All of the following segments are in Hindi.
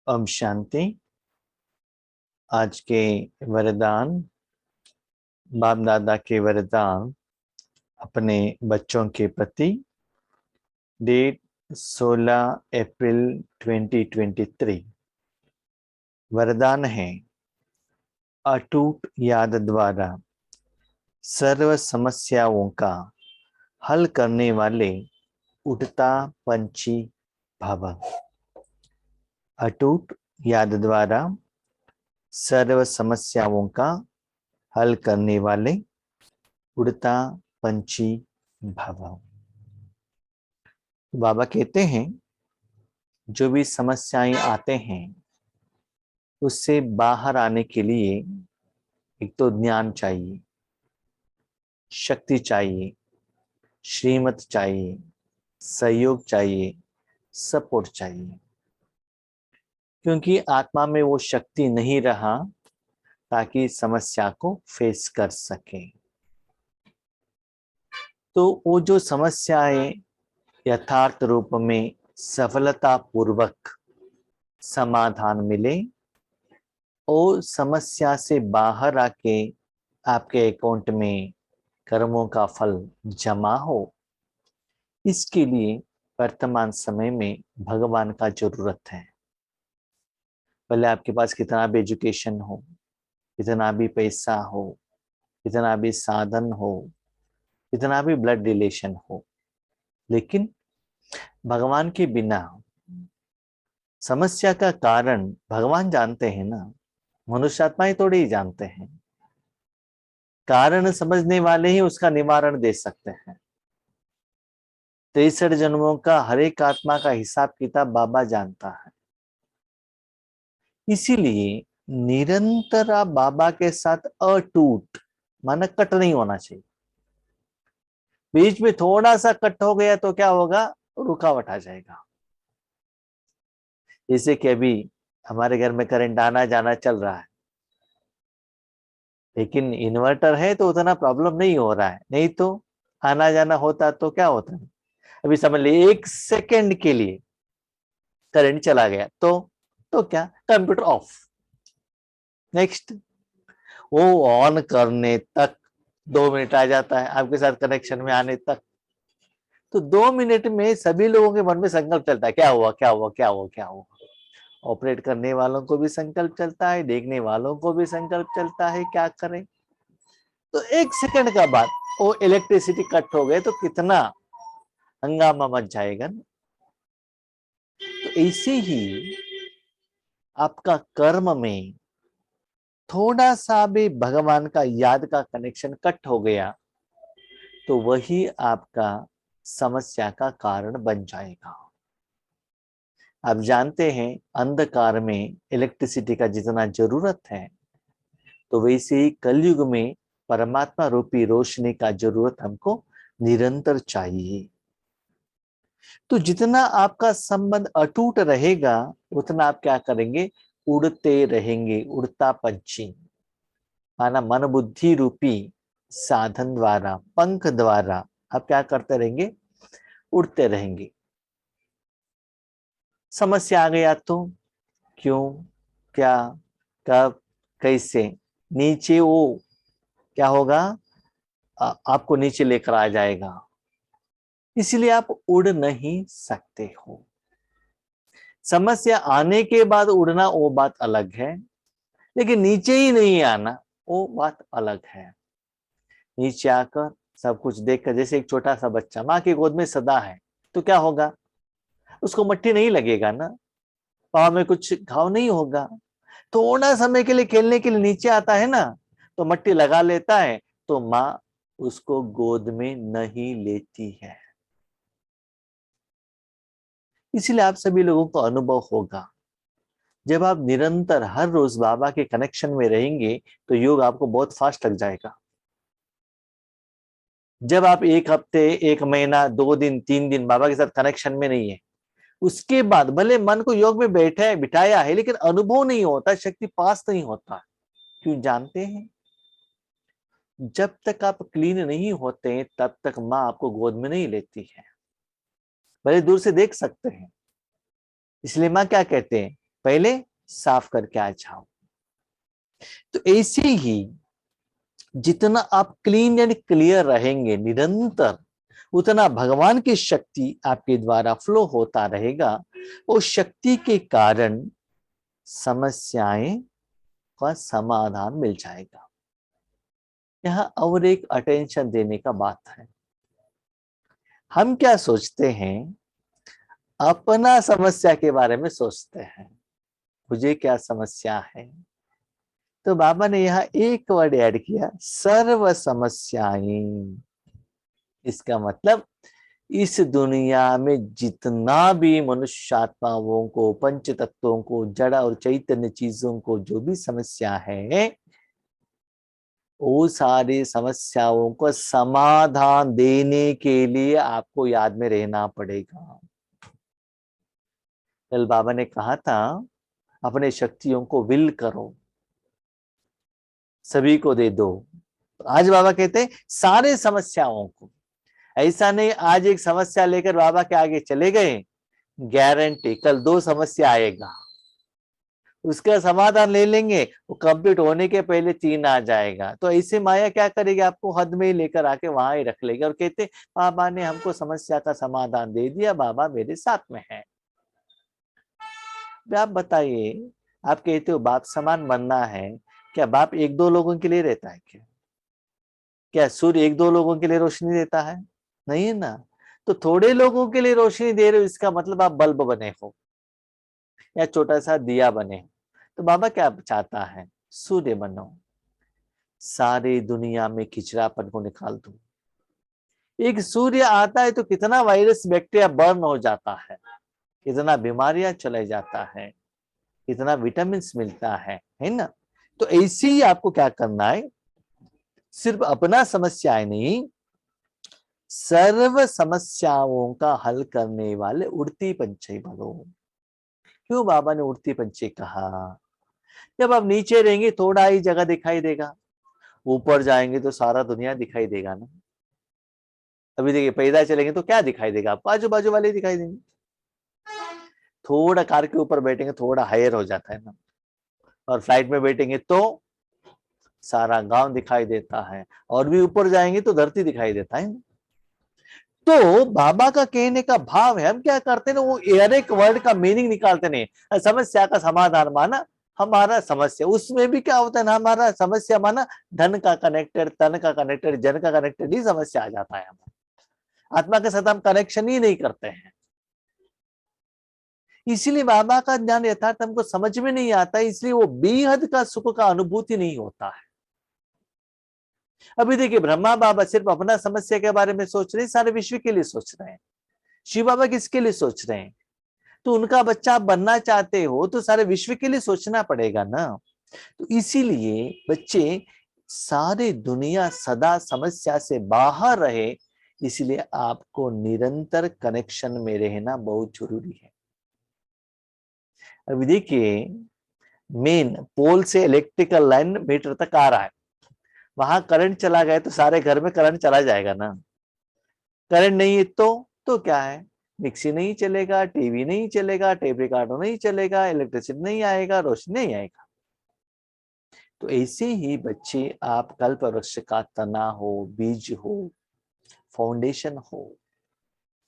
ओम शांति। आज के वरदान, बाप दादा के वरदान अपने बच्चों के प्रति। डेट 16 अप्रैल 2023। वरदान है, अटूट याद द्वारा सर्व समस्याओं का हल करने वाले उड़ता पंछी भव। अटूट याद द्वारा सर्व समस्याओं का हल करने वाले उड़ता पंछी भव। बाबा कहते हैं, जो भी समस्याएं आते हैं उससे बाहर आने के लिए एक तो ज्ञान चाहिए, शक्ति चाहिए, श्रीमत चाहिए, सहयोग चाहिए, सपोर्ट चाहिए। क्योंकि आत्मा में वो शक्ति नहीं रहा ताकि समस्या को फेस कर सके। तो वो जो समस्याएं यथार्थ रूप में सफलता पूर्वक समाधान मिले और समस्या से बाहर आके आपके अकाउंट में कर्मों का फल जमा हो, इसके लिए वर्तमान समय में भगवान का जरूरत है। भले आपके पास कितना भी एजुकेशन हो, कितना भी पैसा हो, कितना भी साधन हो, कितना भी ब्लड रिलेशन हो, लेकिन भगवान के बिना समस्या का कारण भगवान जानते हैं ना, मनुष्यात्माएं थोड़े ही जानते हैं। कारण समझने वाले ही उसका निवारण दे सकते हैं। 63 जन्मों का हर एक आत्मा का हिसाब किताब बाबा जानता है। इसीलिए निरंतर आप बाबा के साथ अटूट, माना कट नहीं होना चाहिए। बीच में थोड़ा सा कट हो गया तो क्या होगा, रुकावट आ जाएगा। जैसे कि अभी हमारे घर में करंट आना जाना चल रहा है, लेकिन इन्वर्टर है तो उतना प्रॉब्लम नहीं हो रहा है। नहीं तो आना जाना होता तो क्या होता है। अभी समझ लीजिए 1 सेकेंड के लिए करंट चला गया तो क्या, कंप्यूटर ऑफ। नेक्स्ट वो ऑन करने तक 2 मिनट आ जाता है, आपके साथ कनेक्शन में आने तक। तो 2 मिनट में सभी लोगों के मन में संकल्प चलता है, क्या हुआ क्या हुआ क्या हुआ क्या हुआ। ऑपरेट करने वालों को भी संकल्प चलता है, देखने वालों को भी संकल्प चलता है, क्या करें। तो 1 सेकंड का बाद वो इलेक्ट्रिसिटी कट हो गए तो कितना हंगामा मच जाएगा ना। तो ऐसे ही आपका कर्म में थोड़ा सा भी भगवान का याद का कनेक्शन कट हो गया तो वही आपका समस्या का कारण बन जाएगा। आप जानते हैं अंधकार में इलेक्ट्रिसिटी का जितना जरूरत है, तो वैसे ही कलयुग में परमात्मा रूपी रोशनी का जरूरत हमको निरंतर चाहिए। तो जितना आपका संबंध अटूट रहेगा उतना आप क्या करेंगे, उड़ते रहेंगे। उड़ता पंछी माना मन बुद्धि रूपी साधन द्वारा, पंख द्वारा आप क्या करते रहेंगे, उड़ते रहेंगे। समस्या आ गया तो क्यों, क्या, कब, कैसे, नीचे वो क्या होगा, आपको नीचे लेकर आ जाएगा। इसलिए आप उड़ नहीं सकते हो। समस्या आने के बाद उड़ना वो बात अलग है, लेकिन नीचे ही नहीं आना वो बात अलग है। नीचे आकर सब कुछ देखकर, जैसे एक छोटा सा बच्चा माँ की गोद में सदा है तो क्या होगा, उसको मट्टी नहीं लगेगा ना, पाँव में कुछ घाव नहीं होगा। थोड़ा समय के लिए खेलने के लिए नीचे आता है ना, तो मट्टी लगा लेता है, तो माँ उसको गोद में नहीं लेती है। इसलिए आप सभी लोगों को अनुभव होगा, जब आप निरंतर हर रोज बाबा के कनेक्शन में रहेंगे तो योग आपको बहुत फास्ट लग जाएगा। जब आप 1 हफ्ते, 1 महीना, 2 दिन, 3 दिन बाबा के साथ कनेक्शन में नहीं है, उसके बाद भले मन को योग में बैठे बिठाया है, लेकिन अनुभव नहीं होता, शक्ति पास नहीं होता। क्यों जानते हैं, जब तक आप क्लीन नहीं होते तब तक माँ आपको गोद में नहीं लेती है। भले दूर से देख सकते हैं। इसलिए माँ क्या कहते हैं, पहले साफ करके आ जाओ। तो ऐसे ही जितना आप क्लीन एंड क्लियर रहेंगे निरंतर, उतना भगवान की शक्ति आपके द्वारा फ्लो होता रहेगा। वो शक्ति के कारण समस्याएं का समाधान मिल जाएगा। यहाँ और एक अटेंशन देने का बात है। हम क्या सोचते हैं, अपना समस्या के बारे में सोचते हैं, मुझे क्या समस्या है। तो बाबा ने यहाँ एक वर्ड ऐड किया, सर्व समस्याएं। इसका मतलब इस दुनिया में जितना भी मनुष्य आत्माओं को, पंच तत्वों को, जड़ और चैतन्य चीजों को जो भी समस्या है, वो सारी समस्याओं को समाधान देने के लिए आपको याद में रहना पड़ेगा। कल बाबा ने कहा था अपने शक्तियों को विल करो, सभी को दे दो। आज बाबा कहते हैं सारे समस्याओं को, ऐसा नहीं आज एक समस्या लेकर बाबा के आगे चले गए, गारंटी कल 2 समस्या आएगा, उसका समाधान ले लेंगे, वो कंप्लीट होने के पहले 3 आ जाएगा। तो ऐसे माया क्या करेगी, आपको हद में ही लेकर आके वहां ही रख लेगी और कहते बाबा ने हमको समस्या का समाधान दे दिया, बाबा मेरे साथ में है। आप बताइए, आप कहते हो बाप समान बनना है, क्या बाप 1-2 लोगों के लिए रहता है क्या? क्या सूर्य 1-2 लोगों के लिए रोशनी देता है? नहीं है ना। तो थोड़े लोगों के लिए रोशनी दे रहे हो, इसका मतलब आप बल्ब बने हो या छोटा सा दिया बने हो। तो बाबा क्या चाहता है, सूर्य बनो, सारी दुनिया में किचड़ापन को निकाल दो। एक सूर्य आता है तो कितना वायरस बैक्टीरिया बर्न हो जाता है, कितना बीमारियां चले जाता है, कितना विटामिन मिलता है ना। तो ऐसे ही आपको क्या करना है, सिर्फ अपना समस्याएं नहीं, सर्व समस्याओं का हल करने वाले उड़ती पंछी बनो। क्यों बाबा ने उड़ती पंछी कहा? जब आप नीचे रहेंगे थोड़ा ही जगह दिखाई देगा, ऊपर जाएंगे तो सारा दुनिया दिखाई देगा ना। अभी देखिए पैदल चलेंगे तो क्या दिखाई देगा आपको, आजू बाजू वाले दिखाई देंगे। थोड़ा कार के ऊपर बैठेंगे थोड़ा हायर हो जाता है ना, और फ्लाइट में बैठेंगे तो सारा गांव दिखाई देता है, और भी ऊपर जाएंगे तो धरती दिखाई देता है। तो बाबा का कहने का भाव है, हम क्या करते हैं ना, वो हर एक वर्ड का मीनिंग निकालते नहीं। समस्या का समाधान माना हमारा समस्या, उसमें भी क्या होता है ना, हमारा समस्या माना धन का कनेक्टेड, तन का कनेक्टेड, जन का कनेक्टेड ही समस्या आ जाता है। हमारा आत्मा के साथ हम कनेक्शन ही नहीं करते हैं। इसीलिए बाबा का ज्ञान यथार्थ हमको समझ में नहीं आता, इसलिए वो बेहद का सुख का अनुभूति नहीं होता है। अभी देखिए ब्रह्मा बाबा सिर्फ अपना समस्या के बारे में सोच रहे हैं, सारे विश्व के लिए सोच रहे हैं। शिव बाबा किसके लिए सोच रहे हैं? तो उनका बच्चा आप बनना चाहते हो तो सारे विश्व के लिए सोचना पड़ेगा ना। तो इसीलिए बच्चे सारे दुनिया सदा समस्या से बाहर रहे, इसलिए आपको निरंतर कनेक्शन में रहना बहुत जरूरी है। अभी देखिए मेन पोल से इलेक्ट्रिकल लाइन मीटर तक आ रहा है, वहां करंट चला गया तो सारे घर में करंट चला जाएगा ना। करंट नहीं है तो क्या है, मिक्सी नहीं चलेगा, टीवी नहीं चलेगा, टेप रिकॉर्डर नहीं चलेगा, इलेक्ट्रिसिटी नहीं आएगा, रोशनी नहीं आएगा। तो ऐसे ही बच्चे आप कल्प वृक्ष का तना हो, बीज हो, फाउंडेशन हो,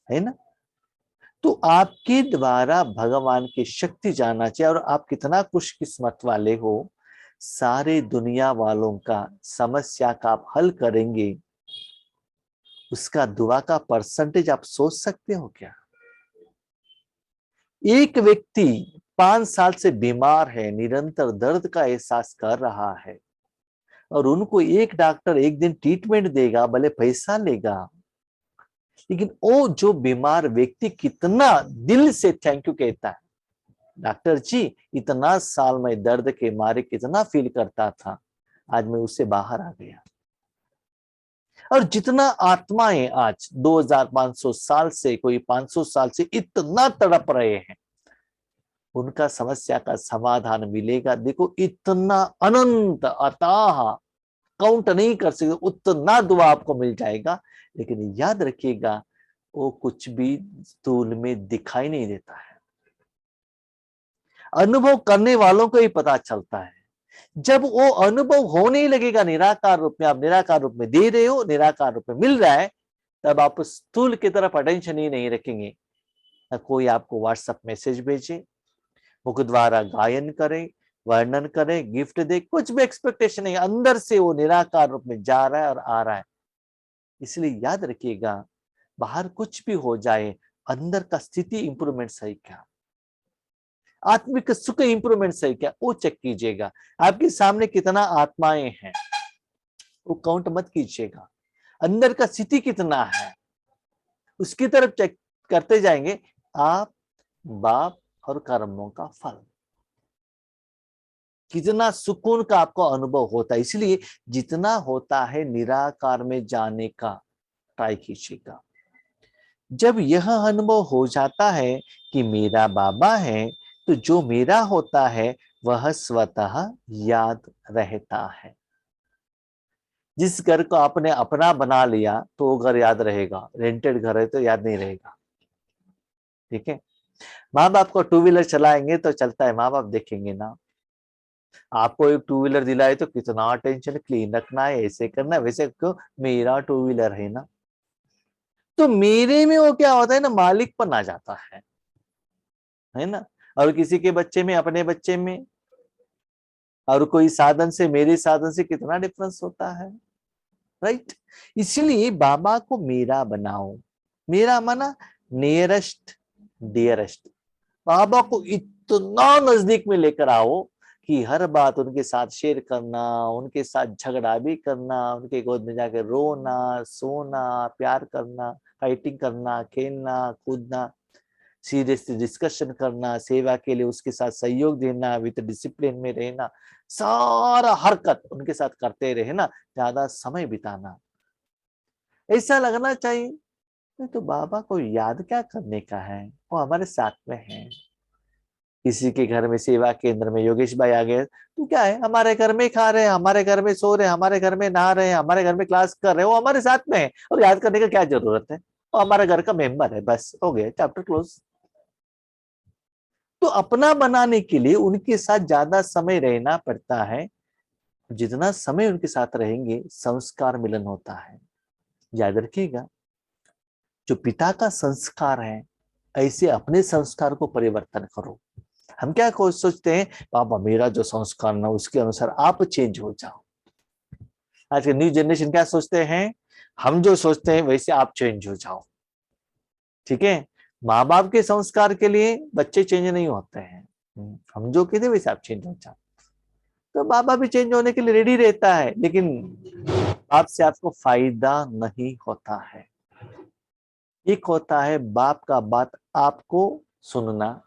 है ना। तो आपके द्वारा भगवान की शक्ति जानना चाहिए, और आप कितना खुशकिस्मत वाले हो, सारे दुनिया वालों का समस्या का आप हल करेंगे, उसका दुआ का परसेंटेज आप सोच सकते हो क्या? एक व्यक्ति 5 साल से बीमार है, निरंतर दर्द का एहसास कर रहा है, और उनको एक डॉक्टर एक दिन ट्रीटमेंट देगा, भले पैसा लेगा, लेकिन वो जो बीमार व्यक्ति कितना दिल से थैंक यू कहता है, डॉक्टर जी इतना साल में दर्द के मारे कितना फील करता था, आज मैं उससे बाहर आ गया। और जितना आत्माएं आज 2500 साल से, कोई 500 साल से इतना तड़प रहे हैं, उनका समस्या का समाधान मिलेगा। देखो इतना अनंत अताह, काउंट नहीं कर सकते उतना दुआ आपको मिल जाएगा। लेकिन याद रखिएगा वो कुछ भी स्थूल में दिखाई नहीं देता है। अनुभव करने वालों को ही पता चलता है। जब वो अनुभव होने लगेगा निराकार रूप में, आप निराकार रूप में दे रहे हो, निराकार रूप में मिल रहा है, तब आप स्थूल की तरफ अटेंशन ही नहीं रखेंगे। कोई आपको व्हाट्सएप मैसेज भेजे, मुख द्वारा गायन करे, वर्णन करे, गिफ्ट दे, कुछ भी एक्सपेक्टेशन नहीं, अंदर से वो निराकार रूप में जा रहा है और आ रहा है। इसलिए याद रखिएगा, बाहर कुछ भी हो जाए, अंदर का स्थिति इंप्रूवमेंट सही क्या, आत्मिक सुख इंप्रूवमेंट सही क्या, वो चेक कीजिएगा। आपके सामने कितना आत्माएं हैं वो काउंट मत कीजिएगा, अंदर का स्थिति कितना है उसकी तरफ चेक करते जाएंगे। आप, बाप और कर्मों का फल, कितना सुकून का आपको अनुभव होता है। इसलिए जितना होता है निराकार में जाने का ट्राई कीजिएगा। जब यह अनुभव हो जाता है कि मेरा बाबा है, तो जो मेरा होता है वह स्वतः याद रहता है। जिस घर को आपने अपना बना लिया तो वो घर याद रहेगा, रेंटेड घर है तो याद नहीं रहेगा। ठीक है, माँ बाप को टू व्हीलर चलाएंगे तो चलता है, माँ बाप देखेंगे ना। आपको एक टू व्हीलर दिलाए तो कितना टेंशन, क्लीन रखना है, ऐसे करना है, वैसे क्यों, मेरा टू व्हीलर है ना। तो मेरे में वो क्या होता है ना, मालिकपन आ जाता है ना। और किसी के बच्चे में, अपने बच्चे में, और कोई साधन से, मेरे साधन से कितना डिफरेंस होता है, राइट। इसलिए बाबा को मेरा बनाओ। मेरा माना नियरेस्ट डियरेस्ट। बाबा को इतना नजदीक में लेकर आओ कि हर बात उनके साथ शेयर करना, उनके साथ झगड़ा भी करना, उनके गोद में जाकर रोना, सोना, प्यार करना, फाइटिंग करना, खेलना कूदना, सीरियस डिस्कशन करना, सेवा के लिए उसके साथ सहयोग देना, विद डिसिप्लिन में रहना, सारा हरकत उनके साथ करते रहना, ज्यादा समय बिताना। ऐसा लगना चाहिए तो बाबा को याद क्या करने का है, वो हमारे साथ में है। किसी के घर में सेवा केंद्र में योगेश भाई आ गए तो क्या है, हमारे घर में खा रहे हैं, हमारे घर में सो रहे हैं, हमारे घर में नहा रहे हैं, हमारे घर में क्लास कर रहे हैं, वो हमारे साथ में है, और याद करने का क्या जरूरत है, वो हमारे घर का मेंबर है, बस हो गया, चैप्टर क्लोज। तो अपना बनाने के लिए उनके साथ ज्यादा समय रहना पड़ता है। जितना समय उनके साथ रहेंगे संस्कार मिलन होता है। याद रखिएगा, जो पिता का संस्कार है, ऐसे अपने संस्कार को परिवर्तन करो। हम क्या सोचते हैं, पापा मेरा जो संस्कार ना उसके अनुसार आप चेंज हो जाओ। आज के न्यू जनरेशन क्या सोचते हैं, हम जो सोचते हैं वैसे आप चेंज हो जाओ। ठीक है, माँ बाप के संस्कार के लिए बच्चे चेंज नहीं होते हैं, हम जो कहते वैसे आप चेंज हो जाओ। तो बाबा भी चेंज होने के लिए रेडी रहता है, लेकिन आपसे आपको फायदा नहीं होता है। एक होता है बाप का बात आपको सुनना,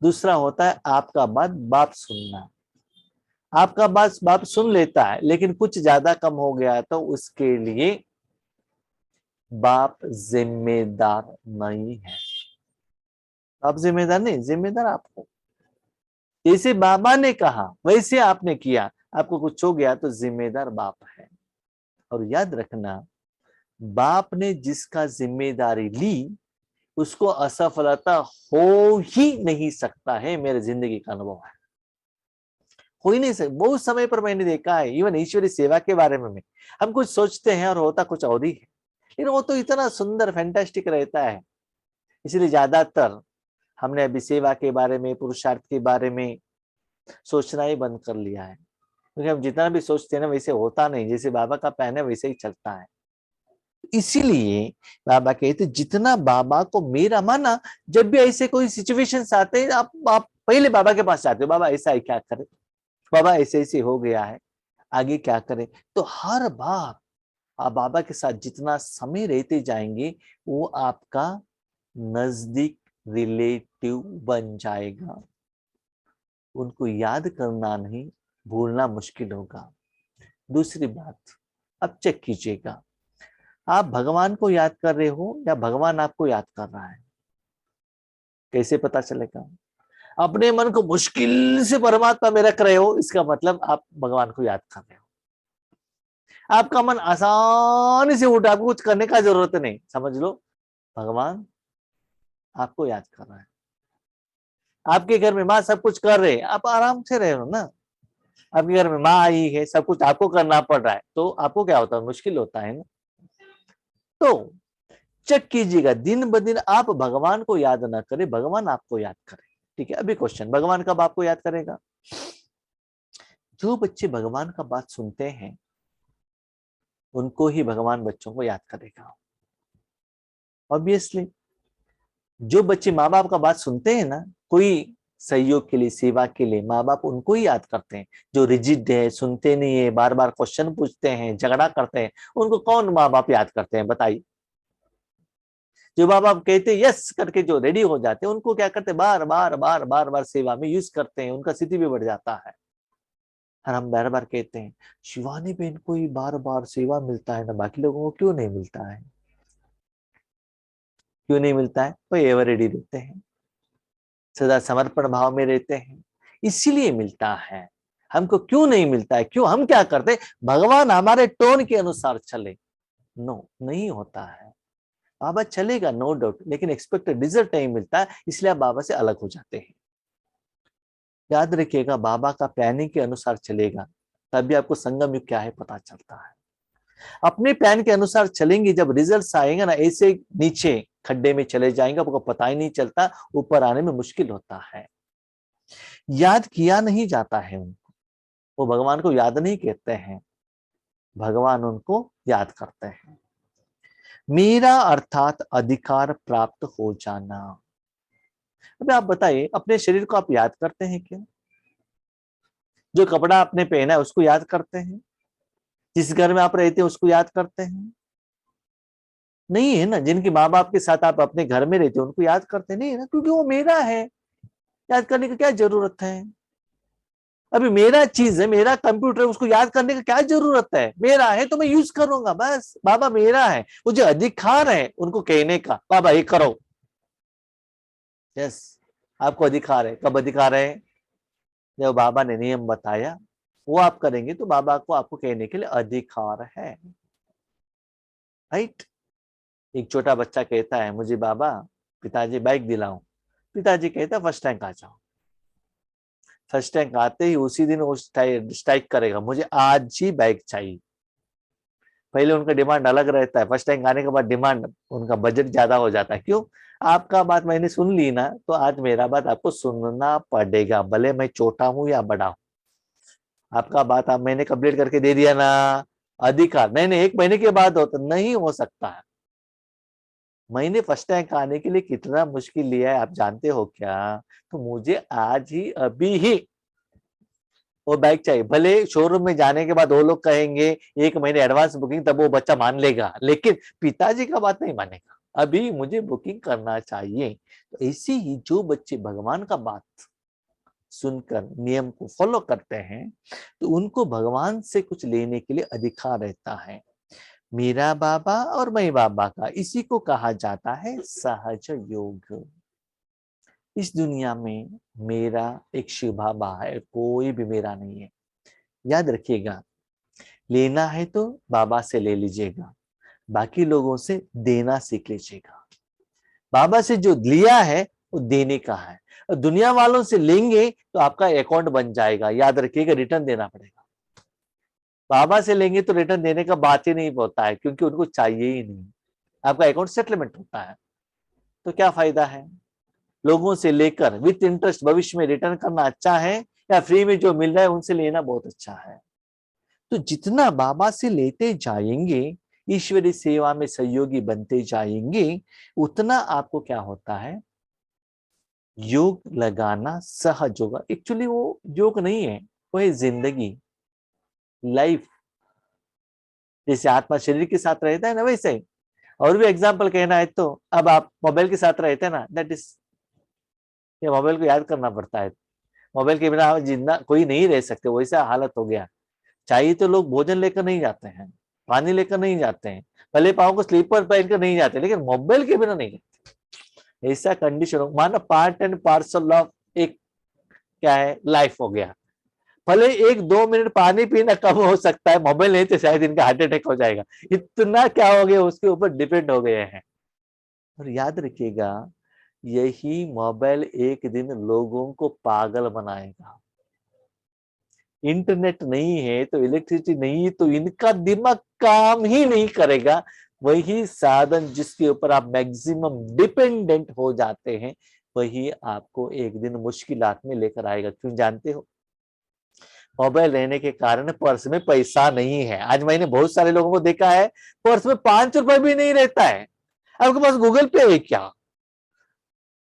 दूसरा होता है आपका बात बाप सुनना। आपका बात बाप सुन लेता है, लेकिन कुछ ज्यादा कम हो गया तो उसके लिए बाप जिम्मेदार नहीं है। बाप जिम्मेदार नहीं, जिम्मेदार आपको। जैसे बाबा ने कहा वैसे आपने किया, आपको कुछ हो गया तो जिम्मेदार बाप है। और याद रखना, बाप ने जिसका जिम्मेदारी ली उसको असफलता हो ही नहीं सकता है, मेरे जिंदगी का अनुभव है, हो ही नहीं सकता। बहुत समय पर मैंने देखा है, इवन ईश्वरी सेवा के बारे में हम कुछ सोचते हैं और होता कुछ और ही है, लेकिन वो तो इतना सुंदर फैंटास्टिक रहता है। इसलिए ज्यादातर हमने अभी सेवा के बारे में, पुरुषार्थ के बारे में सोचना ही बंद कर लिया है, क्योंकि हम जितना भी सोचते हैं ना वैसे होता नहीं, जैसे बाबा का प्लान है वैसे ही चलता है। इसीलिए बाबा कहते जितना बाबा को मेरा माना, जब भी ऐसे कोई सिचुएशन आते हैं आप पहले बाबा के पास जाते हो, बाबा ऐसा है क्या करें, बाबा ऐसे ऐसे हो गया है, आगे क्या करें। तो हर बार आप बाबा के साथ जितना समय रहते जाएंगे वो आपका नजदीक रिलेटिव बन जाएगा। उनको याद करना नहीं, भूलना मुश्किल होगा। दूसरी बात, अब चेक कीजिएगा, आप भगवान को याद कर रहे हो या भगवान आपको याद कर रहा है, कैसे पता चलेगा। अपने मन को मुश्किल से परमात्मा में रख रहे हो, इसका मतलब आप भगवान को याद कर रहे हो। आपका मन आसानी से उठा, आपको कुछ करने का जरूरत नहीं, समझ लो भगवान आपको याद कर रहा है। आपके घर में माँ सब कुछ कर रहे हैं, आप आराम से रहे हो ना। आपके घर में माँ आई है, सब कुछ आपको करना पड़ रहा है, तो आपको क्या होता है, मुश्किल होता है ना। तो चेक कीजिएगा, दिन ब दिन आप भगवान को याद ना करें, भगवान आपको याद करे। ठीक है, अभी क्वेश्चन, भगवान कब आपको याद करेगा? जो बच्चे भगवान का बात सुनते हैं उनको ही भगवान बच्चों को याद करेगा। ऑब्वियसली जो बच्चे माँ बाप का बात सुनते हैं ना, कोई सहयोग के लिए, सेवा के लिए, माँ बाप उनको ही याद करते हैं। जो रिजिड है, सुनते नहीं है, बार बार क्वेश्चन पूछते हैं, झगड़ा करते हैं, उनको कौन माँ बाप याद करते हैं बताइए? जो माँ बाप कहते हैं यस करके जो रेडी हो जाते हैं, उनको क्या करते हैं, बार बार बार बार बार सेवा में यूज करते हैं, उनका स्थिति भी बढ़ जाता है। और हम बार बार कहते हैं शिवानी बहन को ही बार बार सेवा मिलता है ना, बाकी लोगों को क्यों नहीं मिलता है? क्यों नहीं मिलता है? वो एवर रेडी रहते हैं, सदा समर्पण भाव में रहते हैं, इसीलिए मिलता है। हमको क्यों नहीं मिलता है? क्यों? हम क्या करते हैं, भगवान हमारे टोन के अनुसार चले। नो, नहीं होता है। बाबा चलेगा नो डाउट, लेकिन एक्सपेक्टेड रिजल्ट नहीं मिलता है, इसलिए आप बाबा से अलग हो जाते हैं। याद रखिएगा, बाबा का प्लानिंग के अनुसार चलेगा तभी आपको संगम युग क्या है पता चलता है। अपने प्लान के अनुसार चलेंगे, जब रिजल्ट आएंगे ना, ऐसे नीचे खड्डे में चले जाएंगे, आपको पता ही नहीं चलता, ऊपर आने में मुश्किल होता है। याद किया नहीं जाता है उनको, वो भगवान को याद नहीं कहते हैं, भगवान उनको याद करते हैं। मेरा अर्थात अधिकार प्राप्त हो जाना। अभी आप बताइए, अपने शरीर को आप याद करते हैं क्या? जो कपड़ा आपने पहना है उसको याद करते हैं? जिस घर में आप रहते हैं उसको याद करते हैं? नहीं है ना। जिनके माँ बाप के साथ आप अपने घर में रहते हो उनको याद करते नहीं है ना, क्योंकि वो मेरा है। याद करने की क्या जरूरत है? अभी मेरा चीज है, मेरा कंप्यूटर है, उसको याद करने की क्या जरूरत है? मेरा है तो मैं यूज करूंगा बस। बाबा मेरा है, मुझे अधिकार है उनको कहने का, बाबा ये करो। यस, आपको अधिकार है। कब अधिकार है? जब बाबा ने नियम बताया वो आप करेंगे तो बाबा को आपको कहने के लिए अधिकार है। राइट? एक छोटा बच्चा कहता है मुझे बाबा पिताजी बाइक दिलाओ, पिताजी कहता फर्स्ट रैंक आ जाओ। फर्स्ट रैंक आते ही उसी दिन वो स्ट्राइक करेगा, मुझे आज ही बाइक चाहिए। पहले उनका डिमांड अलग रहता है, फर्स्ट रैंक आने के बाद डिमांड, उनका बजट ज्यादा हो जाता है। क्यों? आपका बात मैंने सुन ली ना, तो आज मेरा बात आपको सुनना पड़ेगा, भले मैं छोटा हूं या बड़ा हूं। आपका बात आप मैंने कंप्लीट करके दे दिया ना, अधिकार नहीं नहीं, 1 महीने के बाद होता नहीं हो सकता है। मैंने फर्स्ट रैंक आने के लिए कितना मुश्किल लिया है आप जानते हो क्या? तो मुझे आज ही अभी ही वो बाइक चाहिए। भले शोरूम में जाने के बाद वो लोग कहेंगे 1 महीने एडवांस बुकिंग, तब वो बच्चा मान लेगा, लेकिन पिताजी का बात नहीं मानेगा, अभी मुझे बुकिंग करना चाहिए। तो ऐसे ही जो बच्चे भगवान का बात सुनकर नियम को फॉलो करते हैं तो उनको भगवान से कुछ लेने के लिए अधिकार रहता है। मेरा बाबा और मैं बाबा का, इसी को कहा जाता है सहज योग। इस दुनिया में मेरा एक शिव बाबा है, कोई भी मेरा नहीं है। याद रखिएगा, लेना है तो बाबा से ले लीजिएगा, बाकी लोगों से देना सीख लीजिएगा। बाबा से जो लिया है वो देने का है, और दुनिया वालों से लेंगे तो आपका अकाउंट बन जाएगा। याद रखिएगा, रिटर्न देना पड़ेगा। बाबा से लेंगे तो रिटर्न देने का बात ही नहीं होता है, क्योंकि उनको चाहिए ही नहीं। आपका अकाउंट सेटलमेंट होता है, तो क्या फायदा है? लोगों से लेकर विथ इंटरेस्ट भविष्य में रिटर्न करना अच्छा है, या फ्री में जो मिल रहा है उनसे लेना बहुत अच्छा है? तो जितना बाबा से लेते जाएंगे, ईश्वरीय सेवा में सहयोगी बनते जाएंगे, उतना आपको क्या होता है, योग लगाना सहज होगा। एक्चुअली वो योग नहीं है, वो है जिंदगी, लाइफ। जैसे आत्मा शरीर के साथ रहता है ना, वैसे ही। और भी एग्जाम्पल कहना है तो, अब आप मोबाइल के साथ रहते हैं ना, दैट इज, ये मोबाइल को याद करना पड़ता है। मोबाइल के बिना जिंदा कोई नहीं रह सकते, वैसा हालत हो गया। चाहिए तो लोग भोजन लेकर नहीं जाते हैं, पानी लेकर नहीं जाते हैं, भले पाँव को स्लीपर पहनकर नहीं जाते, लेकिन मोबाइल के बिना नहीं जाते। ऐसा कंडीशन हो, माना पार्ट एंड पार्सल ऑफ एक क्या है, लाइफ हो गया। भले 1-2 मिनट पानी पीना कम हो सकता है, मोबाइल नहीं तो शायद इनका हार्ट अटैक हो जाएगा। इतना क्या हो गया, उसके ऊपर डिपेंड हो गए हैं। और याद रखिएगा, यही मोबाइल एक दिन लोगों को पागल बनाएगा। इंटरनेट नहीं है तो, इलेक्ट्रिसिटी नहीं है तो इनका दिमाग काम ही नहीं करेगा। वही साधन जिसके ऊपर आप मैक्सिमम डिपेंडेंट हो जाते हैं, वही आपको एक दिन मुश्किलात में लेकर आएगा। क्यों जानते हो? मोबाइल रहने के कारण पर्स में पैसा नहीं है। आज मैंने बहुत सारे लोगों को देखा है, पर्स में 5 रुपए भी नहीं रहता है। आपके पास गूगल पे है क्या?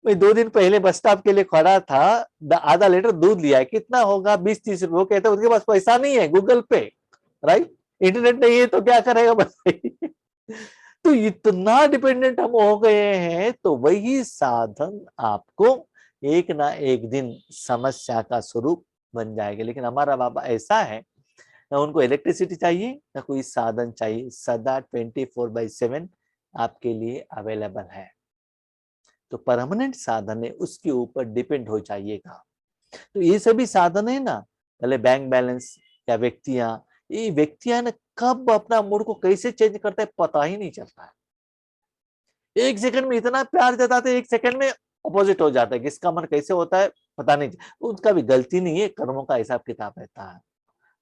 मैं 2 दिन पहले बस स्टॉप के लिए खड़ा था, आधा लीटर दूध लिया, कितना होगा, 20-30 रुपए। वो कहता है उसके पास पैसा नहीं है, गूगल पे, राइट? इंटरनेट नहीं है तो क्या करेगा बताइए? तो इतना डिपेंडेंट हम हो गए हैं, तो वही साधन आपको एक ना एक दिन समस्या का स्वरूप बन जाएगा। लेकिन हमारा बाबा ऐसा है, ना उनको इलेक्ट्रिसिटी चाहिए ना कोई साधन चाहिए, सदा 24/7 आपके लिए अवेलेबल है। तो परमानेंट साधन है, उसके ऊपर डिपेंड हो जाइएगा। तो ये सभी साधन है ना, पहले बैंक बैलेंस या व्यक्तियां, ये व्यक्तियां ना कब अपना मूड को कैसे चेंज करता है पता ही नहीं चलता है। 1 सेकंड में इतना प्यार जताते, 1 सेकंड में अपोजिट हो जाता है। किसका मन कैसे होता है पता नहीं। उसका भी गलती नहीं है, कर्मों का हिसाब किताब रहता है।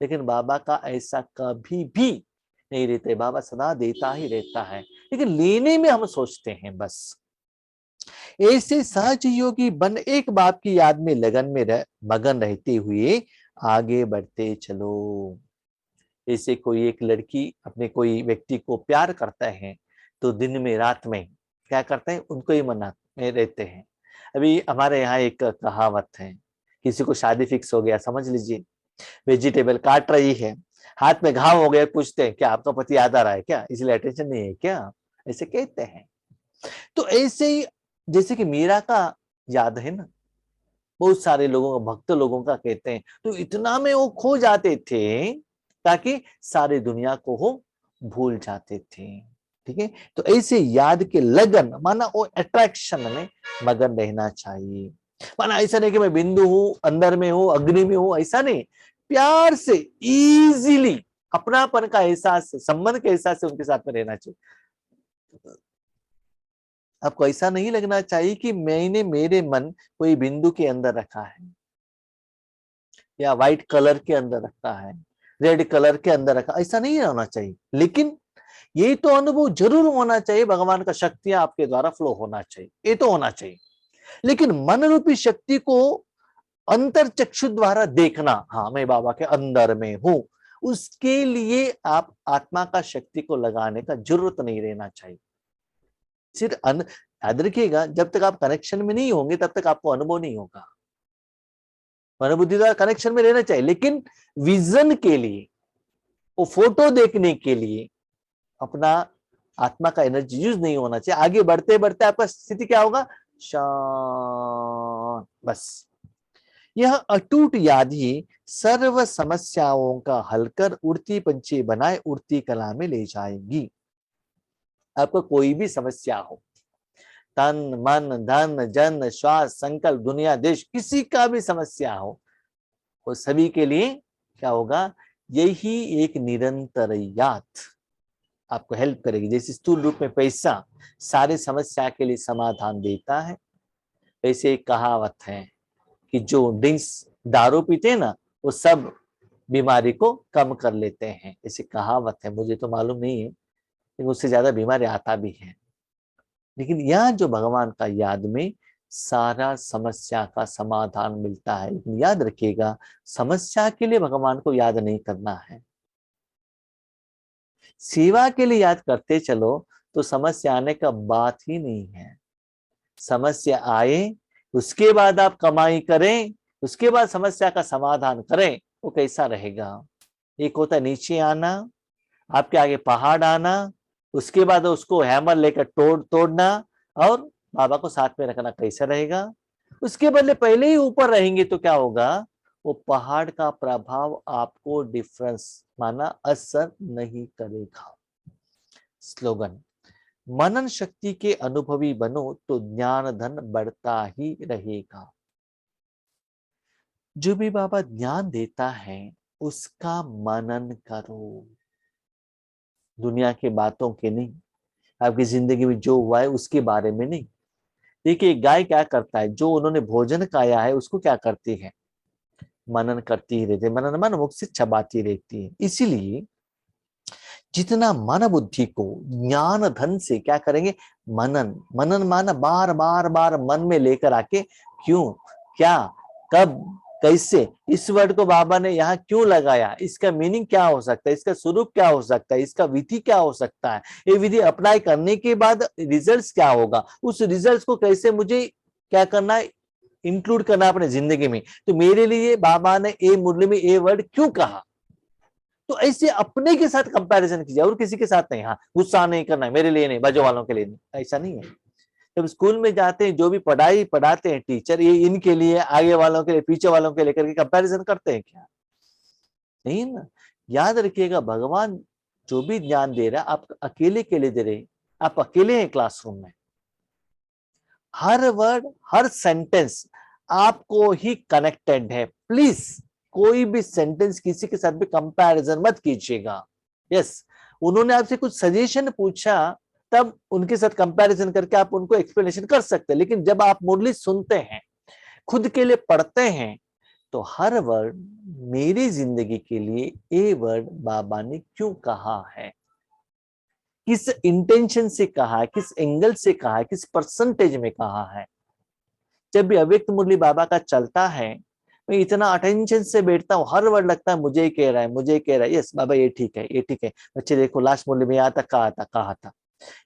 लेकिन बाबा का ऐसा कभी भी नहीं रहते। बाबा सदा देता ही रहता है, लेकिन लेने में हम सोचते हैं बस। ऐसे सहज योगी बन एक बाप की याद में लगन में मगन रहते हुए आगे बढ़ते चलो। ऐसे कोई एक लड़की अपने कोई व्यक्ति को प्यार करता है, तो दिन में रात में क्या करते हैं, उनको ही मना में रहते हैं। अभी हमारे यहाँ एक कहावत है, किसी को शादी फिक्स हो गया, समझ लीजिए, वेजिटेबल काट रही है, हाथ में घाव हो गया, पूछते हैं क्या आपका पति याद आ रहा है क्या, इसलिए अटेंशन नहीं है क्या, ऐसे कहते हैं। तो ऐसे ही जैसे कि मीरा का याद है ना, बहुत सारे लोगों का, भक्त लोगों का कहते हैं, तो इतना में वो खो जाते थे ताकि सारी दुनिया को वो भूल जाते थे। ठीक है, तो ऐसे याद के लगन माना वो अट्रैक्शन में मगन रहना चाहिए। माना ऐसा नहीं कि मैं बिंदु हूं, अंदर में हूं, अग्नि में हूं, ऐसा नहीं। प्यार से इजीली अपनापन का एहसास से, संबंध के एहसास से उनके साथ में रहना चाहिए। आपको ऐसा नहीं लगना चाहिए कि मैंने मेरे मन कोई बिंदु के अंदर रखा है, या व्हाइट कलर के अंदर रखा है, रेड कलर के अंदर रखा, ऐसा नहीं होना चाहिए। लेकिन ये तो अनुभव जरूर होना चाहिए, भगवान का शक्तियां आपके द्वारा फ्लो होना चाहिए, ये तो होना चाहिए। लेकिन मन रूपी शक्ति को अंतर चक्षु द्वारा देखना, हाँ मैं बाबा के अंदर में हूं, उसके लिए आप आत्मा का शक्ति को लगाने का जरूरत नहीं रहना चाहिए। सिर्फ याद रखिएगा, जब तक आप कनेक्शन में नहीं होंगे तब तक आपको अनुभव नहीं होगा। मनोबुद्धि द्वारा कनेक्शन में रहना चाहिए, लेकिन विजन के लिए, वो फोटो देखने के लिए अपना आत्मा का एनर्जी यूज नहीं होना चाहिए। आगे बढ़ते बढ़ते आपका स्थिति क्या होगा, शांत, बस। यह अटूट याद ही सर्व समस्याओं का हल कर उड़ती पंछी बनाए उड़ती कला में ले जाएगी। आपको कोई भी समस्या हो, तन मन धन जन श्वास संकल्प दुनिया देश, किसी का भी समस्या हो, वो सभी के लिए क्या होगा, यही एक निरंतर याद आपको हेल्प करेगी। जैसे स्थूल रूप में पैसा सारे समस्या के लिए समाधान देता है, वैसे एक कहावत है कि जो ड्रिंक्स दारू पीते हैं ना, वो सब बीमारी को कम कर लेते हैं। ऐसी कहावत है, मुझे तो मालूम नहीं है, लेकिन उससे ज्यादा बीमारी आता भी है। लेकिन यहाँ जो भगवान का याद में सारा समस्या का समाधान मिलता है। लेकिन याद रखिएगा, समस्या के लिए भगवान को याद नहीं करना है, सेवा के लिए याद करते चलो तो समस्या आने का बात ही नहीं है। समस्या आए, उसके बाद आप कमाई करें, उसके बाद समस्या का समाधान करें, वो कैसा रहेगा। एक होता है नीचे आना, आपके आगे पहाड़ आना, उसके बाद उसको हैमर लेकर तोड़ना, और बाबा को साथ में रखना, कैसा रहेगा। उसके बदले पहले ही ऊपर रहेंगे तो क्या होगा, वो पहाड़ का प्रभाव आपको डिफरेंस माना असर नहीं करेगा। स्लोगन, मनन शक्ति के अनुभवी बनो तो ज्ञान धन बढ़ता ही रहेगा। जो भी बाबा ज्ञान देता है उसका मनन करो, दुनिया के बातों के नहीं, आपकी जिंदगी में जो हुआ है उसके बारे में नहीं। देखिए गाय क्या करता है, जो उन्होंने भोजन खाया है उसको क्या करती है, मनन करती ही रहती है, मनन मन मुख से चबाती रहती है। इसीलिए जितना मन बुद्धि को ज्ञान धन से क्या करेंगे, मनन, मनन माना बार बार बार मन में लेकर आके, क्यों, क्या, कब, कैसे, इस वर्ड को बाबा ने यहाँ क्यों लगाया, इसका मीनिंग क्या हो सकता है, इसका स्वरूप क्या हो सकता है, इसका विधि क्या हो सकता है, ये विधि अप्लाई करने के बाद रिजल्ट्स क्या होगा, उस रिजल्ट्स को कैसे मुझे क्या करना है, इंक्लूड करना अपने जिंदगी में। तो मेरे लिए बाबा ने ए मुरली में ए वर्ड क्यों कहा, तो ऐसे अपने के साथ कंपैरिजन कीजिए और किसी के साथ नहीं। हाँ, गुस्सा नहीं करना है, मेरे लिए नहीं, बाजू वालों के लिए नहीं, ऐसा नहीं है। जब स्कूल में जाते हैं, जो भी पढ़ाई पढ़ाते हैं टीचर, ये इनके लिए, आगे वालों के लिए, पीछे वालों के लिए करके कंपैरिजन करते हैं क्या, नहीं ना। याद रखिएगा, भगवान जो भी ज्ञान दे रहा है आप अकेले के लिए दे रहे, आप अकेले हैं क्लासरूम में, हर वर्ड हर सेंटेंस आपको ही कनेक्टेड है। प्लीज कोई भी सेंटेंस किसी के साथ भी कंपैरिजन मत कीजिएगा। यस, उन्होंने आपसे कुछ सजेशन पूछा, तब उनके साथ कंपैरिजन करके आप उनको एक्सप्लेनेशन कर सकते हैं, लेकिन जब आप मुरली सुनते हैं, खुद के लिए पढ़ते हैं, तो हर वर्ड मेरी जिंदगी के लिए ये वर्ड बाबा ने क्यों कहा है, किस इंटेंशन से कहा है, किस एंगल से कहा है, किस परसेंटेज में कहा है। जब भी अव्यक्त मुरली बाबा का चलता है, मैं इतना अटेंशन से बैठता हूँ, हर वर्ड लगता है मुझे ही कह रहा है, मुझे ही कह रहा है, यस बाबा ये ठीक है, ये ठीक है, बच्चे देखो लास्ट मुरली में यहाँ तक कहा था,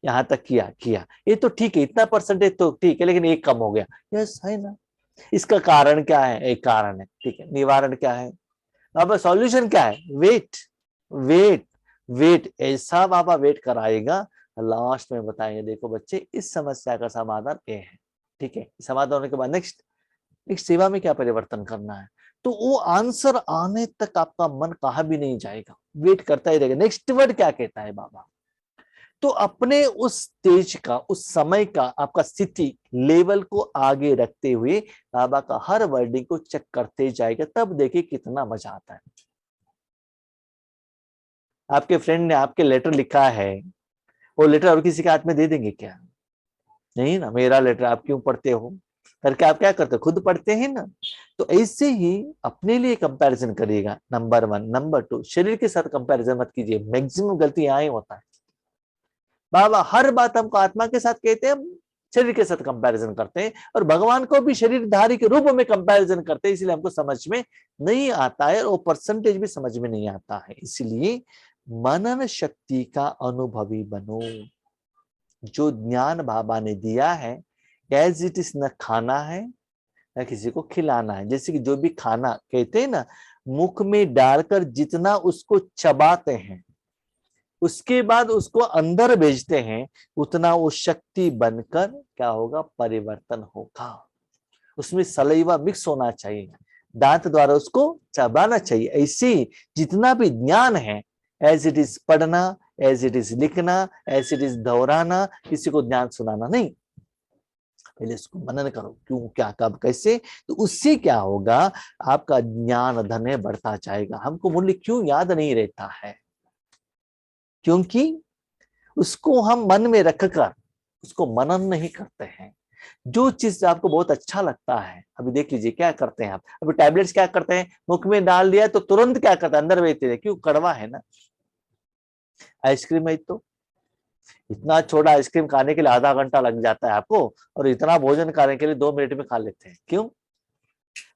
यहाँ तक किया किया, ये तो ठीक है, इतना परसेंटेज तो ठीक है, लेकिन एक कम हो गया, यस है ना। इसका कारण क्या है, एक कारण है, ठीक है, निवारण क्या है, बाबा सॉल्यूशन क्या है, वेट वेट वेट, ऐसा बाबा वेट कराएगा, लास्ट में बताएंगे देखो बच्चे इस समस्या का समाधान ये है, ठीक है, समाधान होने के बाद नेक्स्ट नेक्स्ट सेवा में क्या परिवर्तन करना है। तो वो आंसर आने तक आपका मन कहा भी नहीं जाएगा, वेट करता ही रहेगा, नेक्स्ट वर्ड क्या कहता है बाबा। तो अपने उस स्टेज का, उस समय का आपका स्थिति लेवल को आगे रखते हुए बाबा का हर वर्डिंग को चेक करते जाएगा, तब देखिए कितना मजा आता है। आपके फ्रेंड ने आपके लेटर लिखा है, वो लेटर और किसी के हाथ में दे देंगे क्या, नहीं ना, मेरा लेटर आप क्यों पढ़ते हो करके आप क्या करते हो, खुद पढ़ते हैं ना। तो ऐसे ही अपने लिए कंपैरिजन करिएगा, नंबर 1। नंबर 2, शरीर के साथ कंपैरिजन मत कीजिए, मैक्सिमम गलती यहाँ ही होता है। बाबा हर बात हमको आत्मा के साथ कहते हैं, शरीर के साथ कंपैरिजन करते हैं, और भगवान को भी शरीरधारी के रूप में कंपैरिजन करते हैं, इसलिए हमको समझ में नहीं आता है, और परसेंटेज भी समझ में नहीं आता है। इसलिए मनन शक्ति का अनुभवी बनो, जो ज्ञान बाबा ने दिया है एज इट इज, न खाना है न किसी को खिलाना है। जैसे कि जो भी खाना कहते हैं ना, मुख में डालकर जितना उसको चबाते हैं, उसके बाद उसको अंदर भेजते हैं, उतना वो शक्ति बनकर क्या होगा, परिवर्तन होगा। उसमें सलाइवा मिक्स होना चाहिए, दांत द्वारा उसको चबाना चाहिए। ऐसे जितना भी ज्ञान है, एज इट इज पढ़ना, एज इट इज लिखना, एज इट इज दोहराना, किसी को ज्ञान सुनाना नहीं, पहले इसको मनन करो, क्यों क्या कब कैसे, तो उससे क्या होगा, आपका ज्ञान धन बढ़ता जाएगा। हमको मूल्य क्यों याद नहीं रहता है, क्योंकि उसको हम मन में रखकर उसको मनन नहीं करते हैं। जो चीज आपको बहुत अच्छा लगता है, अभी देख लीजिए क्या करते हैं आप, अभी टैबलेट्स क्या करते हैं, मुख में डाल दिया तो तुरंत क्या करते हैं, अंदर भेजते हैं, क्यों, कड़वा है ना। आइसक्रीम है तो इतना छोटा आइसक्रीम खाने के लिए आधा घंटा लग जाता है आपको, और इतना भोजन खाने के लिए 2 मिनट में खा लेते हैं, क्यों,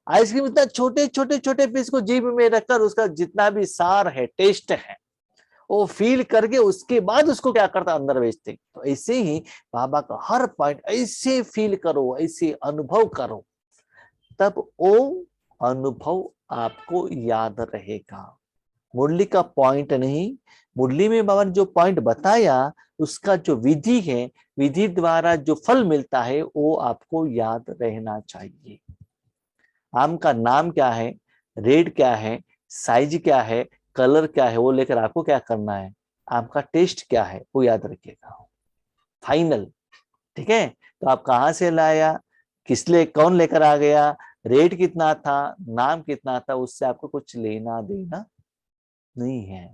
आइसक्रीम इतना छोटे छोटे छोटे पीस को जीभ में रखकर उसका जितना भी सार है, टेस्ट है, वो फील करके उसके बाद उसको क्या करता, अंदर भेजते। तो ऐसे ही बाबा का हर पॉइंट ऐसे फील करो, ऐसे अनुभव करो, तब वो अनुभव आपको याद रहेगा। मुरली का पॉइंट नहीं, मुरली में बाबा ने जो पॉइंट बताया, उसका जो विधि है, विधि द्वारा जो फल मिलता है, वो आपको याद रहना चाहिए। आम का नाम क्या है, रेड क्या है, साइज क्या है, कलर क्या है, वो लेकर आपको क्या करना है, आम का टेस्ट क्या है वो याद रखिएगा, फाइनल। ठीक है, तो आप कहाँ से लाया, किस लिए, कौन लेकर आ गया, रेट कितना था, नाम कितना था, उससे आपको कुछ लेना देना नहीं है।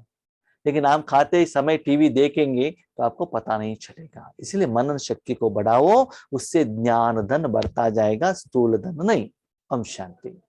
लेकिन आप खाते समय टीवी देखेंगे तो आपको पता नहीं चलेगा। इसलिए मनन शक्ति को बढ़ाओ, उससे ज्ञान धन बढ़ता जाएगा, स्थूल धन नहीं। ओम शांति।